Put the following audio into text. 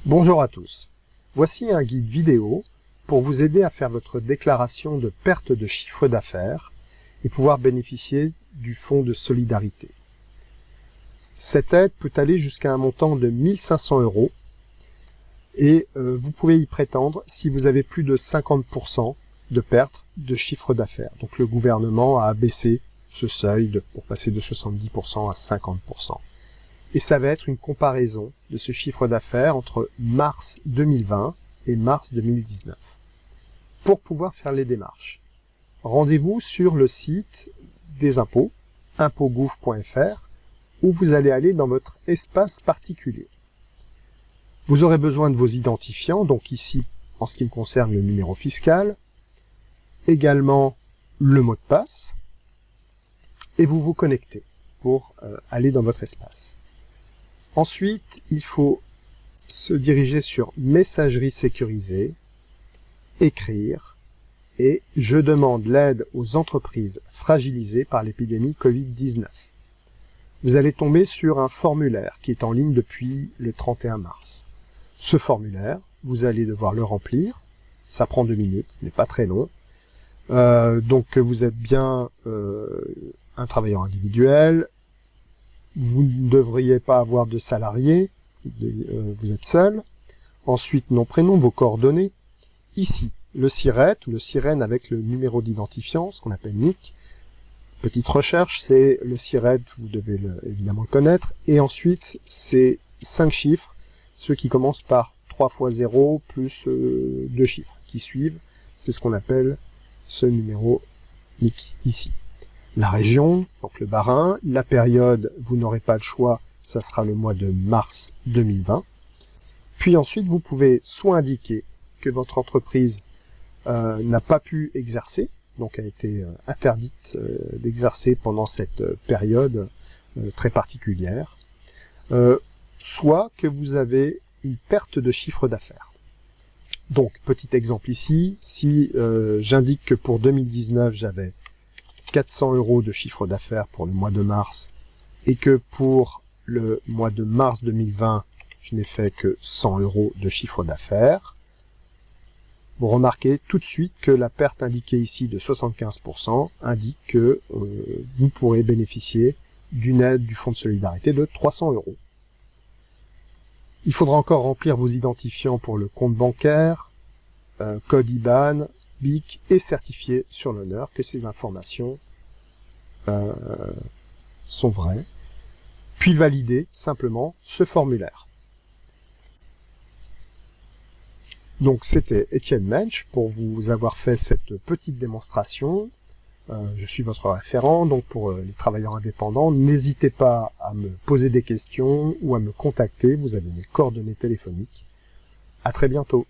Bonjour à tous. Voici un guide vidéo pour vous aider à faire votre déclaration de perte de chiffre d'affaires et pouvoir bénéficier du fonds de solidarité. Cette aide peut aller jusqu'à un montant de 1 500 € et vous pouvez y prétendre si vous avez plus de 50% de perte de chiffre d'affaires. Donc le gouvernement a abaissé ce seuil pour passer de 70% à 50%. Et ça va être une comparaison de ce chiffre d'affaires entre mars 2020 et mars 2019. Pour pouvoir faire les démarches, rendez-vous sur le site des impôts, impôts.gouv.fr, où vous allez aller dans votre espace particulier. Vous aurez besoin de vos identifiants, donc ici, en ce qui me concerne, le numéro fiscal, également le mot de passe, et vous vous connectez pour aller dans votre espace. Ensuite, il faut se diriger sur Messagerie sécurisée, Écrire, et Je demande l'aide aux entreprises fragilisées par l'épidémie Covid-19. Vous allez tomber sur un formulaire qui est en ligne depuis le 31 mars. Ce formulaire, vous allez devoir le remplir. Ça prend 2 minutes, ce n'est pas très long. Donc vous êtes bien un travailleur individuel. Vous ne devriez pas avoir de salariés, vous êtes seul. Ensuite, nom, prénom, vos coordonnées. Ici, le SIRET ou le SIREN avec le numéro d'identifiant, ce qu'on appelle NIC. Petite recherche, c'est le SIRET, vous devez évidemment le connaître. Et ensuite, c'est 5 chiffres, ceux qui commencent par 3 fois 0 plus 2 chiffres qui suivent. C'est ce qu'on appelle ce numéro NIC ici. La région, donc le Bas-Rhin, la période, vous n'aurez pas le choix, ça sera le mois de mars 2020. Puis ensuite, vous pouvez soit indiquer que votre entreprise n'a pas pu exercer, donc a été interdite d'exercer pendant cette période très particulière, soit que vous avez une perte de chiffre d'affaires. Donc, petit exemple ici, si j'indique que pour 2019, j'avais 400 € de chiffre d'affaires pour le mois de mars, et que pour le mois de mars 2020, je n'ai fait que 100 € de chiffre d'affaires, vous remarquez tout de suite que la perte indiquée ici de 75% indique que vous pourrez bénéficier d'une aide du fonds de solidarité de 300 €. Il faudra encore remplir vos identifiants pour le compte bancaire, code IBAN, BIC, et certifier sur l'honneur que ces informations sont vraies, puis valider simplement ce formulaire. Donc c'était Étienne Mensch pour vous avoir fait cette petite démonstration. Je suis votre référent, donc pour les travailleurs indépendants, n'hésitez pas à me poser des questions ou à me contacter, vous avez mes coordonnées téléphoniques. À très bientôt.